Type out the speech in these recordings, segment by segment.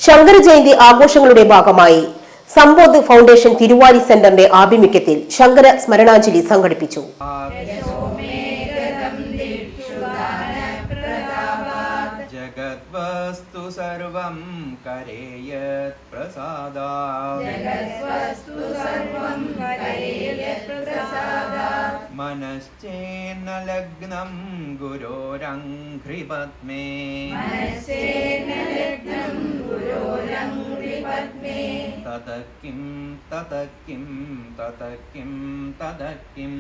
ശങ്കര ജയന്തി ആഘോഷങ്ങളുടെ ഭാഗമായി സമ്പോധ് ഫൗണ്ടേഷൻ തിരുവാലി സെന്ററിന്റെ ആഭിമുഖ്യത്തിൽ ശങ്കര സ്മരണാഞ്ജലി സംഘടിപ്പിച്ചു. ജഗദ്വസ്തു സർവം കരേയത് പ്രസാദാത് മനശ്ചേന്ന ലഗ്നം ഗുരോരംഘ്രിപത്മേ തതക്കിം തതക്കിം തതക്കിം തതക്കിം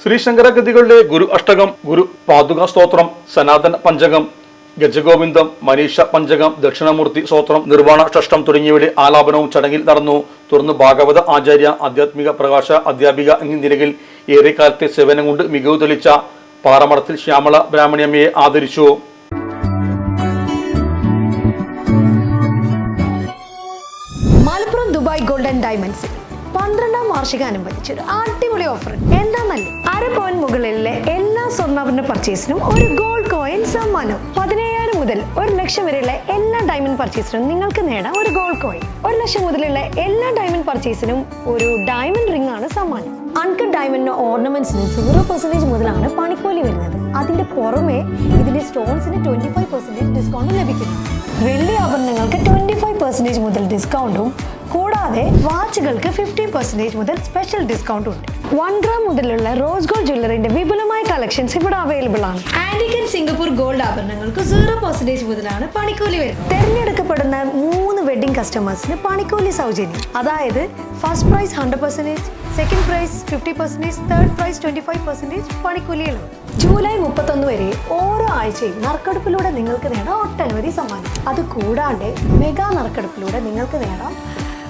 ശ്രീശങ്കര കൃതികളുടെ ഗുരു അഷ്ടകം, ഗുരു പാതുക സ്തോത്രം, സനാതന പഞ്ചകം, ഗജഗോവിന്ദം, മനീഷ പഞ്ചകം, ദക്ഷിണമൂർത്തി സ്തോത്രം, നിർവാണ ഷഷ്ടം തുടങ്ങിയവയുടെ ആലാപനവും ചടങ്ങിൽ നടന്നു. തുടർന്ന് ഭാഗവത ആചാര്യ, ആധ്യാത്മിക പ്രകാശ അധ്യാപിക എന്നീ നിലയിൽ ഏറെക്കാലത്തെ സേവനം കൊണ്ട് മികവ് തെളിച്ച പാറമടത്തിൽ ശ്യാമള ബ്രാഹ്മണിയമ്മയെ ആദരിച്ചു. മലപ്പുറം ദുബായ് ഗോൾഡൻ ഡയമണ്ട്സ് 12ാം വാർഷികാനുബന്ധിച്ച് ഒരു അടിപൊളി ഓഫർ. എന്താണെന്നല്ലേ, 1/2 പവൻ മുകളിലെ എല്ലാ സ്വർണ്ണാഭരണ പർച്ചേസിനും ഒരു ഗോൾഡ് കോയിൻ സമ്മാനം. 17,000 മുതൽ 1 ലക്ഷം വരെയുള്ള എല്ലാ ഡയമണ്ട് പർച്ചേസിനും നിങ്ങൾക്ക് നേടാം ഒരു ഗോൾഡ് കോയിൻ. 1 ലക്ഷം മുതലുള്ള എല്ലാ ഡയമണ്ട് പർച്ചേസിനും ഒരു ഡയമണ്ട് റിംഗ് ആണ് സമ്മാനം. അൺകട്ട് ഡയമണ്ടിന്റെ ഓർണമെന്റ്സിന് 0% മുതലാണ് പണിക്കൂലി വരുന്നത്. അതിന്റെ പുറമെ ഇതിന്റെ സ്റ്റോൺസിന് 25% ഡിസ്കൗണ്ട് ലഭിക്കുന്നു. വെള്ളി ആഭരണങ്ങൾക്ക് 25% മുതൽ ഡിസ്കൗണ്ടും കൂടാതെ വാച്ചുകൾക്ക് 15% മുതൽ സ്പെഷ്യൽ ഡിസ്കൗണ്ടും ഉണ്ട്. 1 ഗ്രാം മുതലുള്ള റോസ് ഗോൾഡ് ജ്വല്ലറിന്റെ വിപുലമായ കളക്ഷൻസ് ഇവിടെ അവൈലബിൾ ആണ്. ആന്റിക് ആൻഡ് സിംഗപ്പൂർ ഗോൾഡ് ആഭരണങ്ങൾക്ക് 0% മുതലാണ് പണിക്കൂലി വരുന്നത്. തെരഞ്ഞെടുക്കപ്പെടുന്ന 3 വെഡിംഗ് കസ്റ്റമേഴ്സിന് പണിക്കൂലി സൗജന്യം. അതായത് first prize 100%, second prize 50%, third prize 25% പണിക്കൂലിയിലാണ്. ജൂലൈ 31 വരെ ഓരോ ആഴ്ചയും നറുക്കെടുപ്പിലൂടെ നിങ്ങൾക്ക് നേടാം ഒട്ടനവധി സമ്മാനം. അത് കൂടാണ്ട് മെഗാ നറുക്കെടുപ്പിലൂടെ നിങ്ങൾക്ക് നേടാം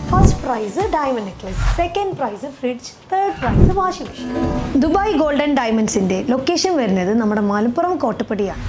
first prize diamond necklace, second prize fridge, third prize washing machine. Dubai golden ഡയമണ്ട്സിന്റെ ലൊക്കേഷൻ വരുന്നത് നമ്മുടെ മലപ്പുറം കോട്ടപ്പടിയാണ്.